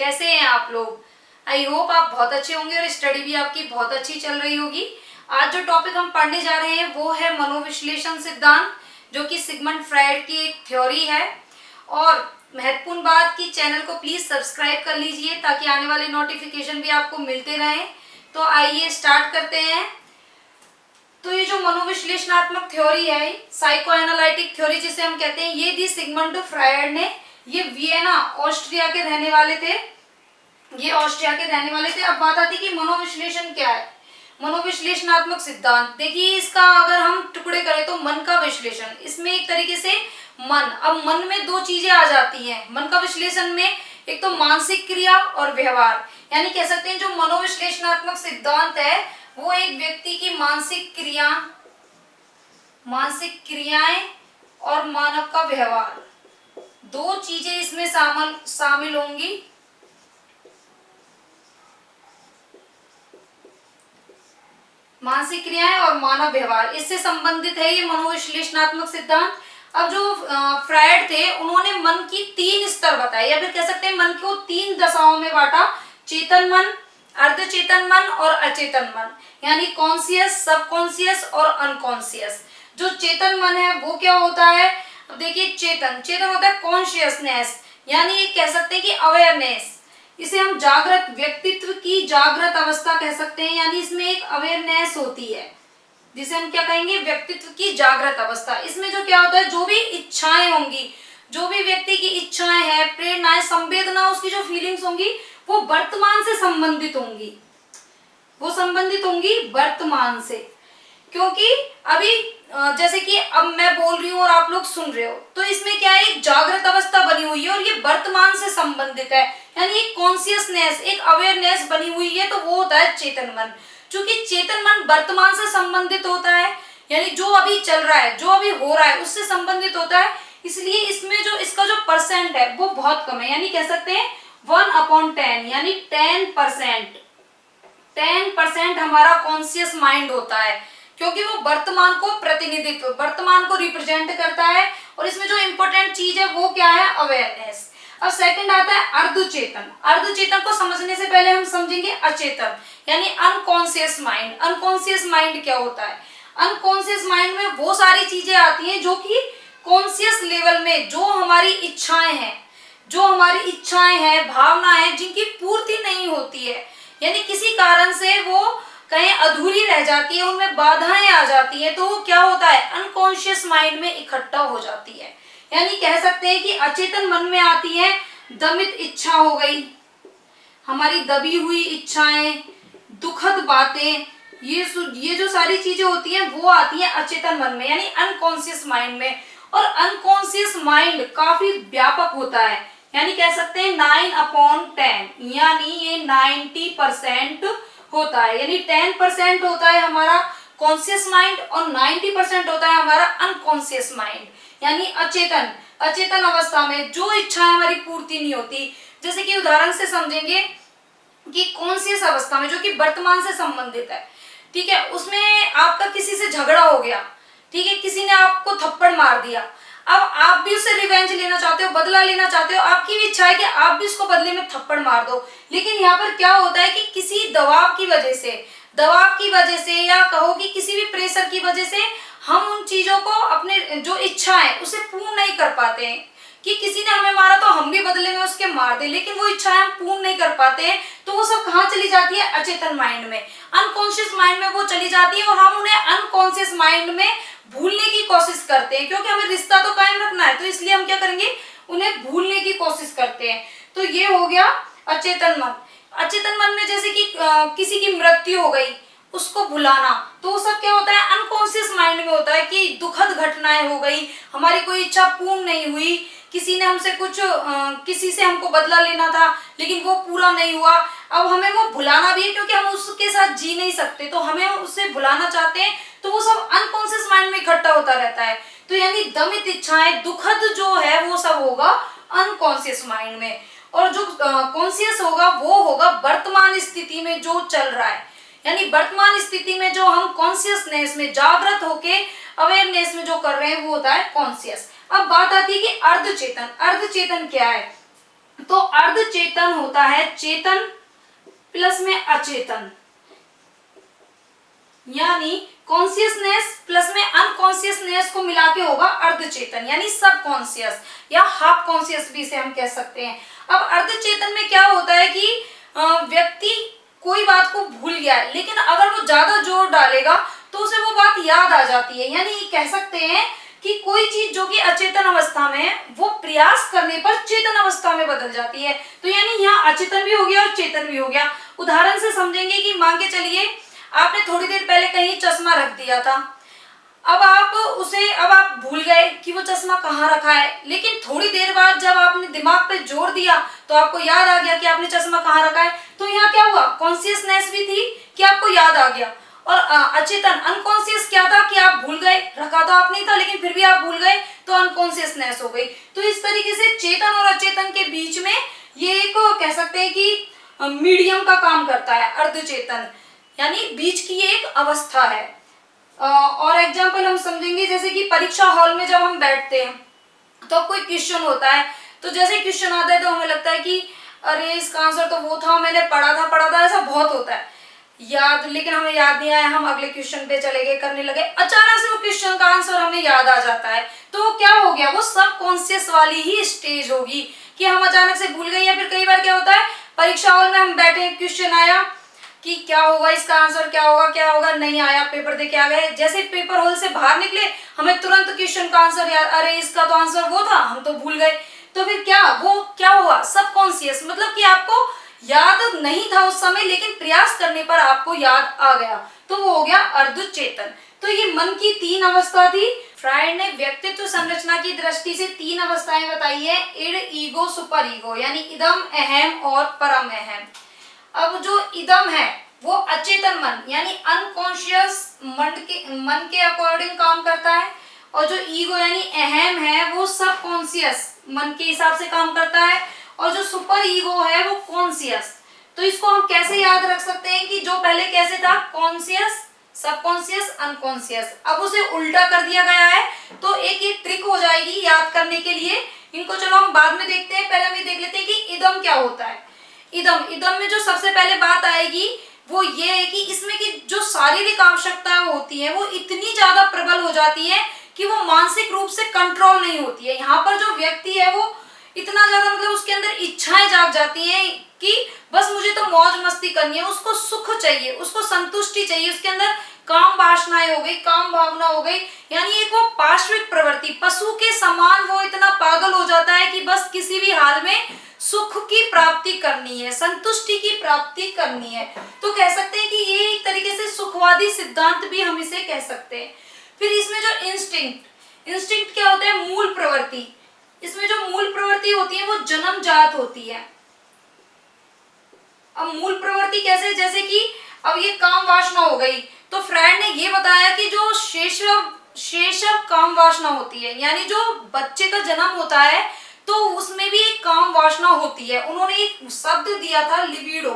कैसे हैं आप लोग। आई होप आप बहुत अच्छे होंगे और स्टडी भी आपकी बहुत अच्छी चल रही होगी। आज जो टॉपिक हम पढ़ने जा रहे हैं वो है मनोविश्लेषण सिद्धांत, जो कि सिगमंड फ्रायड की एक थ्योरी है। और महत्वपूर्ण बात कि चैनल को प्लीज सब्सक्राइब कर लीजिए ताकि आने वाले नोटिफिकेशन भी आपको मिलते रहें। तो आइए स्टार्ट करते हैं। तो ये जो मनोविश्लेषणात्मक थ्योरी है, साइको एनालिटिक थ्योरी जिसे हम कहते हैं, ये दी सिगमंड फ्रायड ने। ये वियना ऑस्ट्रिया के रहने वाले थे। अब बात आती कि मनोविश्लेषण क्या है। मनोविश्लेषणात्मक सिद्धांत, देखिए इसका अगर हम टुकड़े करें तो मन का विश्लेषण, इसमें एक तरीके से अब मन में दो चीजें आ जाती हैं मन का विश्लेषण में। एक तो मानसिक क्रिया और व्यवहार, यानी कह सकते हैं जो मनोविश्लेषणात्मक सिद्धांत है वो एक व्यक्ति की मानसिक क्रियाएं और मानव का व्यवहार, दो चीजें इसमें शामिल होंगी। मानसिक क्रियाएं और मानव व्यवहार, इससे संबंधित है ये मनोविश्लेषणात्मक सिद्धांत। अब जो फ्रायड थे उन्होंने मन की 3 स्तर बताए, या फिर कह सकते हैं मन को 3 दशाओं में बांटा। चेतन मन, अर्धचेतन मन और अचेतन मन, यानी कॉन्शियस, सबकॉन्शियस और अनकॉन्शियस। जो चेतन मन है वो क्या होता है, देखिए चेतन होता है कॉन्शियसनेस, यानी कह सकते हैं कि अवेयरनेस। इसे हम जागृत व्यक्तित्व की जागृत अवस्था कह सकते हैं, यानी इसमें एक अवेयरनेस होती है जिसे हम क्या कहेंगे, व्यक्तित्व की जागृत अवस्था। इसमें जो क्या होता है, जो भी इच्छाएं होंगी, जो भी व्यक्ति की इच्छाएं हैं, प्रेरणाएं, संवेदना, उसकी जो फीलिंग्स होंगी वो वर्तमान से संबंधित होंगी, वर्तमान से। क्योंकि अभी जैसे कि अब मैं बोल रही हूँ और आप लोग सुन रहे हो, तो इसमें क्या है, एक जागृत अवस्था बनी हुई है और ये वर्तमान से संबंधित है, यानी एक कॉन्शियसनेस, एक अवेयरनेस बनी हुई है, तो वो होता है चेतन मन। चूंकि चेतन मन वर्तमान से संबंधित होता है, यानी जो अभी चल रहा है, जो अभी हो रहा है उससे संबंधित होता है, इसलिए इसमें जो इसका जो परसेंट है वो बहुत कम है, यानी कह सकते हैं 1/10, यानी 10% हमारा कॉन्शियस माइंड होता है, क्योंकि वो वर्तमान को रिप्रेजेंट करता है। और इसमें जो इंपॉर्टेंट चीज है वो क्या है, अवेयरनेस। अब सेकंड आता है अर्धचेतन को समझने से पहले हम समझेंगे अचेतन, यानी अनकॉन्शियस माइंड। अनकॉन्शियस माइंड क्या होता है, अनकॉन्शियस माइंड में वो सारी चीजें आती हैं जो कि कॉन्शियस लेवल में जो हमारी इच्छाएं हैं, भावनाएं हैं, जिनकी पूर्ति नहीं होती है, यानी किसी कारण से वो कहीं अधूरी रह जाती है, उनमें बाधाएं आ जाती है, तो वो क्या होता है, अनकॉन्शियस माइंड में इकट्ठा हो जाती है। यानी कह सकते हैं कि अचेतन मन में आती है दमित इच्छा हो गई, हमारी दबी हुई इच्छाएं, दुखद बातें, ये जो सारी चीजें होती हैं वो आती हैं अचेतन मन में, यानी अनकॉन्शियस माइंड में। और अनकॉन्शियस माइंड काफी व्यापक होता है, यानी कह सकते हैं 9/10, यानी ये 90% होता है, यानी 10% होता है हमारा कॉन्शियस माइंड और 90% होता है हमारा अनकॉन्शियस माइंड, यानी अचेतन अवस्था में जो इच्छाएं हमारी पूर्ति नहीं होती। जैसे कि उदाहरण से समझेंगे कि कॉन्शियस अवस्था में जो कि वर्तमान से संबंधित है, ठीक है, उसमें आपका किसी से झगड़ा हो गया, ठीक है, किसी ने आपको थप्पड़ मार दिया, अब आप भी उससे रिवेंज लेना चाहते हो, बदला लेना चाहते हो, आपकी भी इच्छा है कि आप भी उसको बदले में थप्पड़ मार दो। लेकिन यहाँ पर क्या होता है कि किसी दबाव की वजह से या कहो कि किसी भी प्रेशर की वजह से हम उन चीजों को, अपने जो इच्छा है उसे पूर्ण नहीं कर पाते हैं, कि किसी ने हमें मारा तो हम भी बदले में उसके मार दे, लेकिन वो इच्छाएं हम पूर्ण नहीं कर पाते हैं, तो वो सब कहाँ चली जाती है, अचेतन माइंड में, अनकॉन्शियस माइंड में वो चली जाती है, और हम उन्हें अनकॉन्शियस माइंड में भूलने की कोशिश करते हैं, क्योंकि हमें रिश्ता तो कायम रखना है, तो इसलिए हम क्या करेंगे, उन्हें भूलने की कोशिश करते हैं। तो ये हो गया अचेतन मन में जैसे कि किसी की मृत्यु हो गई, उसको भुलाना, तो वो सब क्या होता है, अनकॉन्शियस माइंड में होता है, कि दुखद घटनाएं हो गई, हमारी कोई इच्छा पूर्ण नहीं हुई, किसी ने हमसे किसी से हमको बदला लेना था लेकिन वो पूरा नहीं हुआ, अब हमें वो भुलाना भी है, क्योंकि हम उसके साथ जी नहीं सकते, तो हमें उससे भुलाना चाहते हैं, तो वो सब अनकॉन्शियस माइंड में इकट्ठा होता रहता है। तो यानी दमित इच्छाएं, दुखद जो है वो सब होगा अनकॉन्शियस माइंड में, और जो कॉन्शियस होगा वो होगा वर्तमान स्थिति में जो चल रहा है, यानी वर्तमान स्थिति में जो हम कॉन्शियसनेस में जागृत होके अवेयरनेस में जो कर रहे हैं वो होता है कॉन्शियस। अब बात आती है कि अर्धचेतन क्या है। तो अर्ध चेतन होता है चेतन प्लस में अचेतन, यानी कॉन्शियसनेस प्लस में अनकॉन्शियसनेस को मिला के होगा अर्ध चेतन, यानी सब कॉन्शियस या हाफ कॉन्शियस भी इसे हम कह सकते हैं। अब अर्ध चेतन में क्या होता है कि व्यक्ति कोई बात को भूल गया है, लेकिन अगर वो ज्यादा जोर डालेगा तो उसे वो बात याद आ जाती है। यानी कह सकते हैं कि कोई चीज जो कि अचेतन अवस्था में है वो प्रयास करने पर चेतन अवस्था में बदल जाती है। तो यानी यहाँ अचेतन भी हो गया और चेतन भी हो गया। उदाहरण से समझेंगे कि मान के चलिए आपने थोड़ी देर पहले कहीं चश्मा रख दिया था, अब आप भूल गए कि वो चश्मा कहाँ रखा है, लेकिन थोड़ी देर बाद जब आपने दिमाग पे जोर दिया तो आपको याद आ गया कि आपने चश्मा कहाँ रखा है। तो यहाँ क्या हुआ, कॉन्शियसनेस भी थी कि आपको याद आ गया, और अचेतन अनकॉन्शियस क्या था कि आप भूल गए, रखा तो आप नहीं था लेकिन फिर भी आप भूल गए, तो अनकॉन्शियसनेस हो गई। तो इस तरीके से चेतन और अचेतन के बीच में ये एक कह सकते हैं कि मीडियम का काम करता है अर्धचेतन, यानी बीच की एक अवस्था है। और एग्जाम्पल हम समझेंगे, जैसे कि परीक्षा हॉल में जब हम बैठते हैं तो कोई क्वेश्चन होता है, तो जैसे क्वेश्चन आता है तो हमें लगता है कि अरे इसका आंसर तो वो था, मैंने पढ़ा था, ऐसा बहुत होता है याद, लेकिन हमें याद नहीं आया, हम अगले क्वेश्चन पे चले गए, करने लगे, अचानक से वो क्वेश्चन का आंसर हमें याद आ जाता है। तो क्या हो गया, वो सब कॉन्शियस वाली ही स्टेज होगी कि हम अचानक से भूल गए। या फिर कई बार क्या होता है, परीक्षा हॉल में हम बैठे, क्वेश्चन आया कि क्या होगा इसका आंसर, क्या होगा, नहीं आया, पेपर दे के आ गए, जैसे पेपर हॉल से बाहर निकले हमें तुरंत क्वेश्चन का आंसर याद, अरे इसका तो आंसर वो था, हम तो भूल गए। तो फिर क्या हुआ, सबकॉन्शियस, मतलब कि आपको याद नहीं था उस समय, लेकिन प्रयास करने पर आपको याद आ गया, तो वो हो गया अर्धचेतन। तो ये मन की 3 अवस्था थी। फ्रायड ने व्यक्तित्व संरचना की दृष्टि से 3 अवस्थाएं बताई है, इड, ईगो, सुपर ईगो, यानी इदम, अहम और परम अहम। अब जो इदम है वो अचेतन मन यानी अनकॉन्शियस मन के अकॉर्डिंग काम करता है, और जो ईगो यानी अहम है वो सब कॉन्शियस मन के हिसाब से काम करता है, और जो सुपर ईगो है वो कॉन्शियस। तो इसको हम कैसे याद रख सकते हैं कि जो पहले कैसे था, कॉन्शियस, सबकॉन्शियस, अनकॉन्शियस, अब उसे उल्टा कर दिया गया है। तो एक ये ट्रिक हो जाएगी याद करने के लिए, इनको चलो हम बाद में देखते हैं, पहले हम ये देख लेते हैं कि इदम क्या होता है। इदम में जो सबसे पहले बात आएगी वो ये है कि इसमें की जो शारीरिक आवश्यकताएं होती है वो इतनी ज्यादा प्रबल हो जाती है कि वो मानसिक रूप से कंट्रोल नहीं होती है। यहाँ पर जो व्यक्ति है वो इतना ज्यादा, मतलब उसके अंदर इच्छाएं जाग जाती हैं कि बस मुझे तो मौज मस्ती करनी है, उसको सुख चाहिए, उसको संतुष्टि चाहिए, उसके अंदर काम वासनाएं हो गई, काम भावना हो गई, यानी एक वो पाश्विक प्रवृत्ति, पशु के समान वो इतना पागल हो जाता है कि बस किसी भी हाल में सुख की प्राप्ति करनी है, संतुष्टि की प्राप्ति करनी है। तो कह सकते हैं कि ये एक तरीके से सुखवादी सिद्धांत भी हम इसे कह सकते हैं। फिर इसमें जो इंस्टिंक्ट क्या होता है, मूल प्रवृत्ति, इसमें जो मूल प्रवृत्ति होती है वो जन्मजात होती है। अब मूल प्रवृत्ति कैसे, जैसे कि अब ये काम वासना हो गई, तो फ्रायड ने ये बताया कि जो शैशव काम वासना होती है, यानी जो बच्चे का जन्म होता है तो उसमें भी एक काम वासना होती है। उन्होंने एक शब्द दिया था लिबिडो,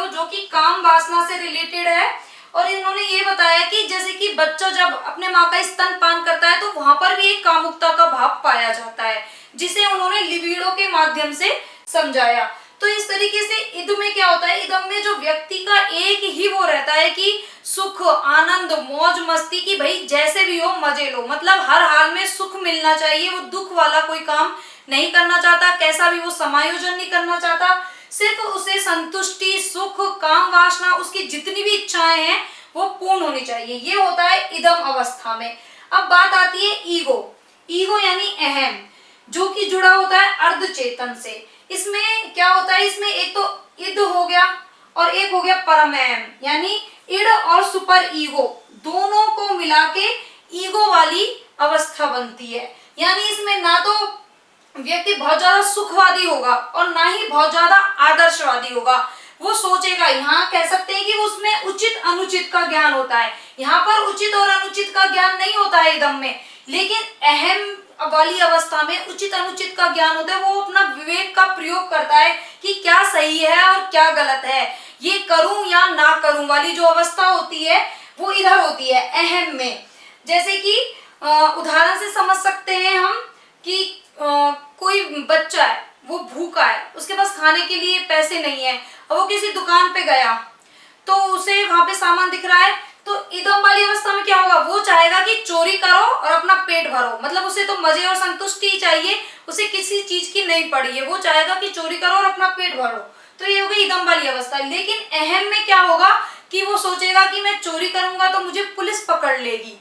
जो कि काम वासना से रिलेटेड है। और इन्होंने ये बताया कि जैसे कि बच्चा जब अपने माँ का स्तनपान करता है तो वहां पर भी एक कामुकता का भाव पाया जाता है, जिसे उन्होंने लिबिडो के माध्यम से समझाया। तो इस तरीके से इद में क्या होता है, इदम में जो व्यक्ति का एक ही वो रहता है कि सुख, आनंद, मौज मस्ती की, भाई जैसे भी हो मजे लो, मतलब हर हाल में सुख मिलना चाहिए, वो दुख वाला कोई काम नहीं करना चाहता, कैसा भी वो समायोजन नहीं करना चाहता, सिर्फ उसे संतुष्टि, सुख, काम वासना, उसकी जितनी भी इच्छाएं हैं वो पूर्ण होनी चाहिए, ये होता है इदम अवस्था में। अब बात आती है ईगो यानी अहम, जो कि जुड़ा होता है अर्धचेतन से। इसमें क्या होता है, इसमें एक तो इद हो गया और एक हो गया परम अहम, यानी इड और सुपर ईगो दोनों को मिला के ईगो वाली अवस्था बनती है। यानी इसमें ना तो व्यक्ति बहुत ज्यादा सुखवादी होगा और ना ही बहुत ज्यादा आदर्शवादी होगा। वो सोचेगा, यहाँ कह सकते हैं कि उसमें उचित अनुचित का ज्ञान होता है। यहाँ पर उचित और अनुचित का ज्ञान नहीं होता है इदम में, लेकिन अहम वाली अवस्था में उचित अनुचित का ज्ञान होता है। वो अपना विवेक का प्रयोग करता है कि क्या सही है और क्या गलत है, ये करूं या ना करूं वाली जो अवस्था होती है वो इधर होती है अहम में। जैसे कि उदाहरण से समझ सकते हैं हम कि कोई बच्चा है, वो भूखा है, उसके पास खाने के लिए पैसे नहीं है, और वो किसी दुकान पे गया तो उसे वहां पे सामान दिख रहा है, तो इदम वाली अवस्था में क्या होगा, वो चाहेगा कि चोरी करो और अपना पेट भरो, मतलब उसे तो मजे और संतुष्टि ही चाहिए, उसे किसी चीज की नहीं पड़ी है, वो चाहेगा कि चोरी करो और अपना पेट भरो। तो ये हो गई इदम वाली अवस्था। लेकिन अहम में क्या होगा कि वो सोचेगा कि मैं चोरी करूंगा तो मुझे पुलिस पकड़ लेगी।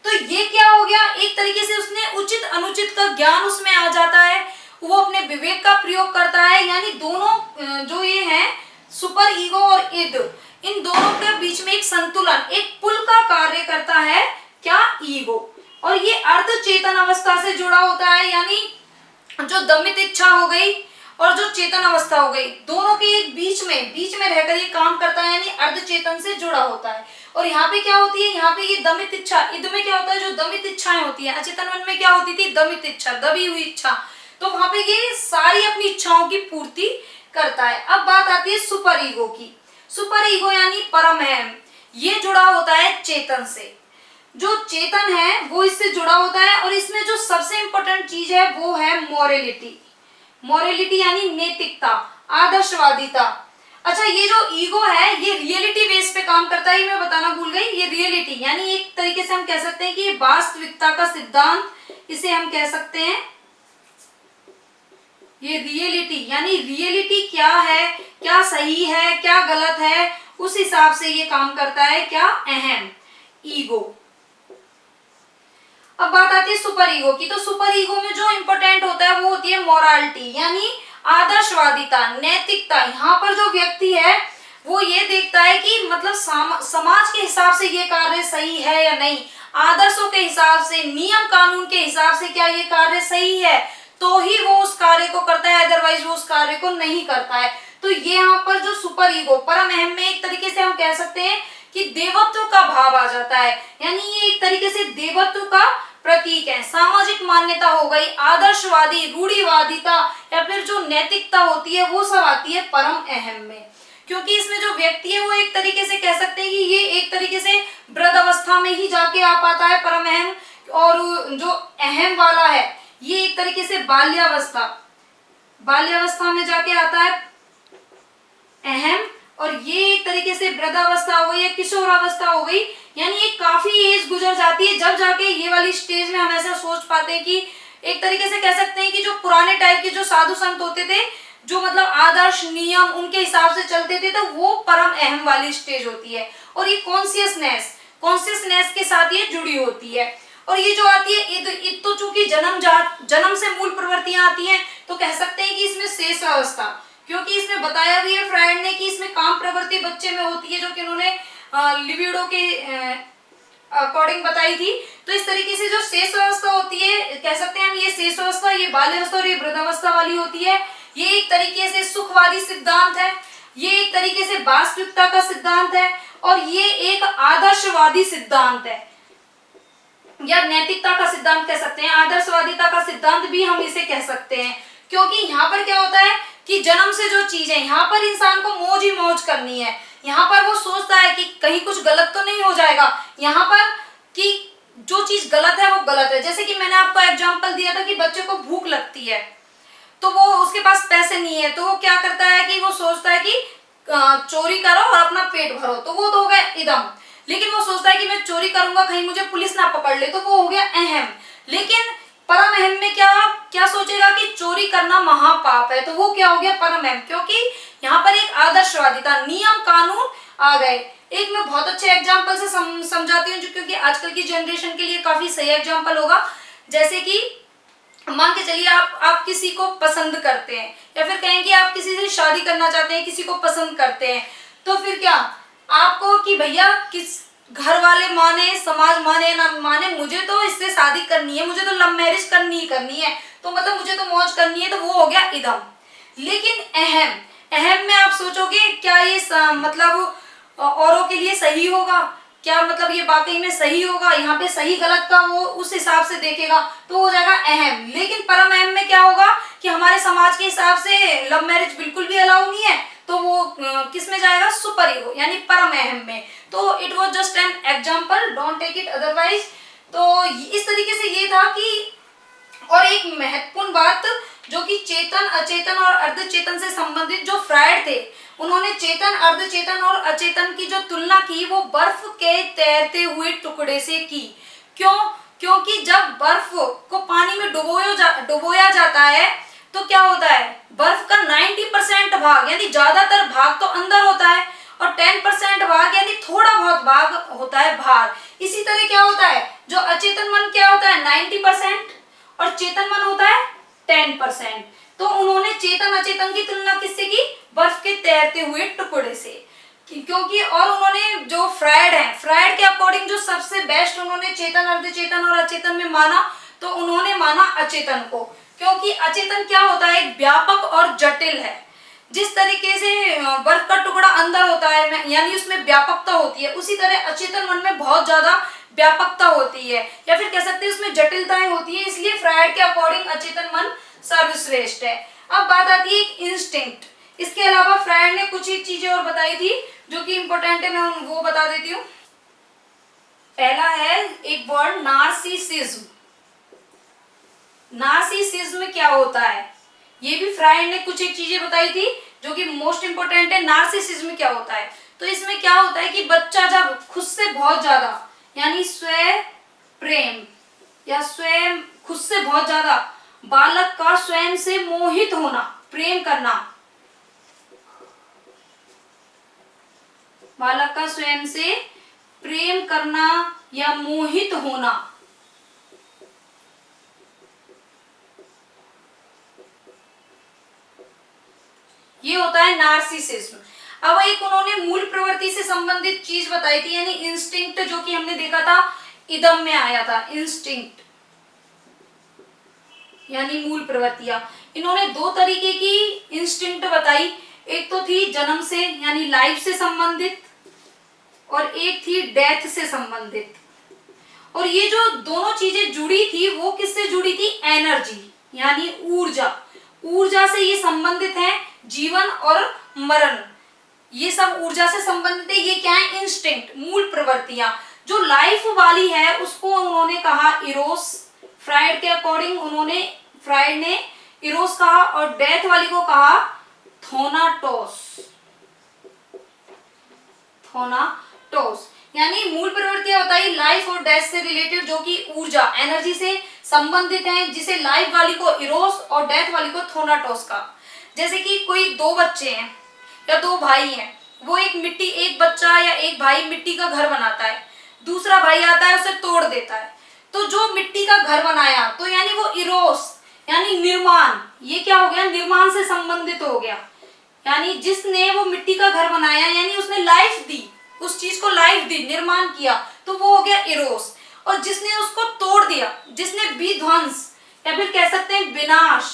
तो ये क्या हो गया, एक तरीके से उसने उचित अनुचित का ज्ञान उसमें आ जाता है, वो अपने विवेक का प्रयोग करता है। यानी दोनों जो ये हैं सुपर ईगो और इद, इन दोनों के बीच में एक संतुलन, एक पुल का कार्य करता है क्या, ईगो। और ये अर्ध चेतन अवस्था से जुड़ा होता है, यानी जो दमित इच्छा हो गई और जो चेतन अवस्था हो गई, दोनों के एक बीच में रहकर ये काम करता है, यानी अर्ध चेतन से जुड़ा होता है। और यहाँ पे क्या होती है, यहाँ पे ये दमित इच्छा, इद में क्या होता है, जो दमित इच्छाएं होती है, अचेतन मन में क्या होती थी, दमित इच्छा, दबी हुई इच्छा, तो वहां पे ये सारी अपनी इच्छाओं की पूर्ति करता है। अब बात आती है सुपर ईगो की। सुपर ईगो यानी परम अहम, ये जुड़ा होता है चेतन से, जो चेतन है वो इससे जुड़ा होता है, और इसमें जो सबसे इंपॉर्टेंट चीज है वो है मोरेलिटी। मोरेलिटी यानी नैतिकता, आदर्शवादिता। अच्छा, ये जो ईगो है ये रियलिटी बेस पे काम करता है, ये मैं बताना भूल गई, ये रियलिटी यानी एक तरीके से हम कह सकते हैं कि ये वास्तविकता का सिद्धांत, इसे हम कह सकते हैं ये रियलिटी, यानी रियलिटी क्या है, क्या सही है, क्या गलत है, उस हिसाब से ये काम करता है क्या, अहम, ईगो। अब बात आती है सुपर ईगो की। तो सुपर ईगो में जो इंपॉर्टेंट होता है वो होती है मोरालिटी, यानी आदर्शवादिता, नैतिकता। यहाँ पर जो व्यक्ति है वो ये देखता है कि मतलब समाज के हिसाब से ये कार्य सही है या नहीं, आदर्शों के हिसाब से, नियम कानून के हिसाब से क्या ये कार्य सही है, तो ही वो उस कार्य को करता है, अदरवाइज वो उस कार्य को नहीं करता है। तो ये यहाँ पर जो सुपर ईगो, परम अहम में एक तरीके से हम कह सकते हैं कि देवत्व का भाव आ जाता है, यानी ये एक तरीके से देवत्व का प्रतीक है। सामाजिक मान्यता हो गई, आदर्शवादी, रूढ़िवादिता, या फिर जो नैतिकता होती है वो सब आती है परम अहम में, क्योंकि इसमें जो व्यक्ति है वो एक तरीके से कह सकते हैं कि ये एक तरीके से वृद्ध अवस्था में ही जाके आ पाता है परम अहम, और जो अहम वाला है ये एक तरीके से बाल्यावस्था में जाके आता है अहम, और ये एक तरीके से वृद्धावस्था हो गई या किशोरावस्था हो गई, यानी ये काफी एज गुजर जाती है जब जाके ये वाली स्टेज में हम ऐसा सोच पाते हैं कि एक तरीके से कह सकते हैं कि जो पुराने टाइप के जो साधु संत होते थे, जो मतलब आदर्श नियम उनके हिसाब से चलते थे, तो वो परम अहम वाली स्टेज होती है। और ये कॉन्शियसनेस के साथ ये जुड़ी होती है। और ये जो आती है ईद तो चूंकि जन्म से मूल प्रवृत्तियां आती हैं, तो कह सकते हैं कि इसमें शेष अवस्था, क्योंकि इसमें बताया भी है फ्रायड ने कि इसमें काम प्रवृत्ति बच्चे में होती है, जो कि उन्होंने लिबिडो के अकॉर्डिंग बताई थी। तो इस तरीके से जो शेष अवस्था होती है, कह सकते हैं हम ये शेष अवस्था, ये बाल्यावस्था और ये वृद्धावस्था वाली होती है। ये एक तरीके से सुखवादी सिद्धांत है, ये एक तरीके से वास्तविकता का सिद्धांत है, और ये एक आदर्शवादी सिद्धांत है, या नैतिकता का सिद्धांत कह सकते हैं, आदर्शवादिता का सिद्धांत भी हम इसे कह सकते हैं। क्योंकि यहाँ पर क्या होता है कि जन्म से जो चीज है, यहाँ पर इंसान को मौज ही मौज करनी है, यहाँ पर वो सोचता है कि कहीं कुछ गलत तो नहीं हो जाएगा, यहाँ पर कि जो चीज गलत है वो गलत है। जैसे कि मैंने आपको एग्जांपल दिया था कि बच्चे को भूख लगती है, तो वो उसके पास पैसे नहीं है, तो वो क्या करता है कि वो सोचता है कि चोरी करो और अपना पेट भरो, तो वो तो हो गया इदम। लेकिन वो सोचता है कि मैं चोरी करूंगा कहीं मुझे पुलिस ना पकड़ ले, तो वो हो गया अहम। लेकिन परम अहम में क्या सोचेगा कि चोरी करना महापाप है, तो वो क्या हो गया परम अहम, क्योंकि यहाँ पर एक आदर्शवादिता, नियम कानून आ गए। एक मैं बहुत अच्छे एग्जाम्पल से समझाती हूँ, जो क्योंकि आजकल की जनरेशन के लिए काफी सही एग्जाम्पल होगा। जैसे कि मान के चलिए आप किसी को पसंद करते हैं, या फिर कहें कि आप किसी से शादी करना चाहते हैं, किसी को पसंद करते हैं, तो फिर क्या आपको कि भैया किस घर वाले माने, समाज माने ना माने, मुझे तो इससे शादी करनी है, मुझे तो लव मैरिज करनी ही करनी है, तो मतलब मुझे तो मौज करनी है, तो वो हो गया इदम। लेकिन अहम में आप सोचोगे क्या ये मतलब औरों के लिए सही होगा, क्या मतलब ये वाकई में सही होगा, यहाँ पे सही गलत का वो उस हिसाब से देखेगा, तो हो जाएगा अहम। लेकिन परम अहम में क्या होगा कि हमारे समाज के हिसाब से लव मैरिज बिल्कुल भी अलाउ नहीं है, तो वो किस में जाएगा, सुपर ईगो यानी परम अहम में। तो it was just an example, don't take it otherwise. तो इस तरीके से ये था कि और एक महत्वपूर्ण बात जो कि चेतन, अचेतन और अर्धचेतन से संबंधित जो फ्रायड थे, उन्होंने चेतन, अर्धचेतन और अचेतन की जो तुलना की वो बर्फ के तैरते हुए टुकड़े से की। क्यों? क्योंकि जब बर्फ को पानी में डुबोया जाता है तो क्या होता है, बर्फ का 90% भाग यानी ज्यादातर भाग तो अंदर होता है और 10% भाग यानी थोड़ा बहुत भाग होता है बाहर। इसी तरह क्या होता है, जो अचेतन मन क्या होता है 90% और चेतन मन होता है 10%। तो उन्होंने चेतन अचेतन की तुलना किससे की, बर्फ के तैरते हुए टुकड़े से। क्योंकि और उन्होंने जो फ्रायड है, फ्रायड के अकॉर्डिंग जो सबसे बेस्ट उन्होंने चेतन, अर्धचेतन और अचेतन में माना, तो उन्होंने माना अचेतन को। क्योंकि अचेतन क्या होता है, एक व्यापक और जटिल है। जिस तरीके से बर्फ का टुकड़ा अंदर होता है यानी उसमें व्यापकता होती है, उसी तरह अचेतन मन में बहुत ज्यादा व्यापकता होती है, या फिर कह सकते हैं उसमें जटिलताएं होती है। इसलिए फ्रायड के अकॉर्डिंग अचेतन मन सर्वश्रेष्ठ है। अब बात आती है एक इंस्टिंक्ट। इसके अलावा फ्रायड ने कुछ एक चीजें और बताई थी जो कि इंपॉर्टेंट है, मैं वो बता देती हूँ। पहला है एक वर्ड नार्सिसिज्म। नार्सिसिज्म क्या होता है, ये भी फ्रायड ने कुछ एक चीजें बताई थी जो कि मोस्ट इंपोर्टेंट है। नार्सिसिज्म क्या होता है, तो इसमें क्या होता है कि बच्चा जब खुद से बहुत ज्यादा यानी स्वयं प्रेम या स्वयं खुद से बहुत ज्यादा, बालक का स्वयं से मोहित होना, प्रेम करना, बालक का स्वयं से प्रेम करना या मोहित होना, ये होता है नार्सिसिज्म। अब एक उन्होंने मूल प्रवृत्ति से संबंधित चीज बताई थी यानी इंस्टिंक्ट, जो कि हमने देखा था इदम में आया था। इंस्टिंक्ट यानी मूल प्रवृत्तियां। इन्होंने दो तरीके की इंस्टिंक्ट बताई, एक तो थी जन्म से यानी लाइफ से संबंधित और एक थी डेथ से संबंधित। और ये जो दोनों चीजें जुड़ी थी वो किससे जुड़ी थी, एनर्जी यानी ऊर्जा। ऊर्जा से ये संबंधित है, जीवन और मरण ये सब ऊर्जा से संबंधित है। ये क्या है, इंस्टिंक्ट, मूल प्रवृत्तियां। जो लाइफ वाली है उसको उन्होंने कहा इरोस। फ्रायड के अकॉर्डिंग फ्रायड ने इरोस कहा और डेथ वाली को कहा थोनाटोस। थोनाटोस यानी मूल प्रवृत्तियां बताई लाइफ और डेथ से रिलेटेड, जो कि ऊर्जा एनर्जी से संबंधित है, जिसे लाइफ वाली को इरोस और डेथ वाली को थोनाटोस का। जैसे कि कोई दो बच्चे हैं या दो भाई हैं, वो एक बच्चा या एक भाई मिट्टी का घर बनाता है, दूसरा भाई आता है उसे तोड़ देता है। तो जो मिट्टी का घर बनाया तो यानी वो इरोस यानी निर्माण, ये क्या हो गया, निर्माण से संबंधित हो गया। यानी जिसने वो मिट्टी का घर बनाया यानी उसने लाइफ दी, उस चीज को लाइफ दी, निर्माण किया, तो वो हो गया इरोस। और जिसने उसको तोड़ दिया, जिसने विध्वंस या फिर कह सकते हैं विनाश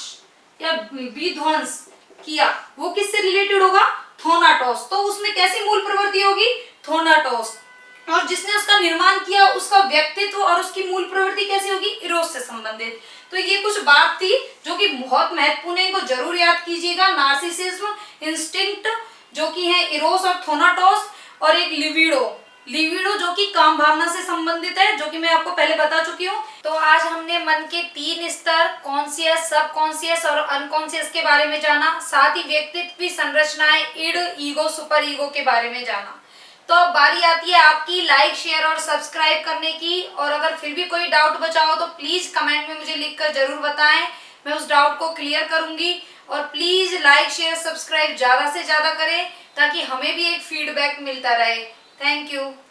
या विध्वंस किया, वो किससे रिलेटेड होगा, थोनाटोस। तो उसमें कैसी मूल प्रवृत्ति होगी, थोनाटोस। और जिसने उसका निर्माण किया उसका व्यक्तित्व और उसकी मूल प्रवृत्ति कैसी होगी, इरोस से संबंधित। तो ये कुछ बात थी जो कि बहुत महत्वपूर्ण है, इनको जरूर याद कीजिएगा। नार्सिसिज्म, इंस्टिंक्ट जो कि है इरोस और थोनाटोस, और एक लिविडो जो कि काम भावना से संबंधित है, जो कि मैं आपको पहले बता चुकी हूँ। तो आज हमने मन के 3 स्तर, कॉन्शियस, सबकॉन्शियस और अनकॉन्शियस के बारे में जाना, साथ ही व्यक्तित्व की संरचनाएं, इड, ईगो, सुपर ईगो के बारे में जाना। तो अब बारी आती है आपकी लाइक, शेयर और सब्सक्राइब करने की। और अगर फिर भी कोई डाउट बचा हो तो प्लीज कमेंट में मुझे लिखकर जरूर बताएं, मैं उस डाउट को क्लियर करूंगी। और प्लीज लाइक, शेयर, सब्सक्राइब ज्यादा से ज्यादा करें ताकि हमें भी एक फीडबैक मिलता रहे। Thank you.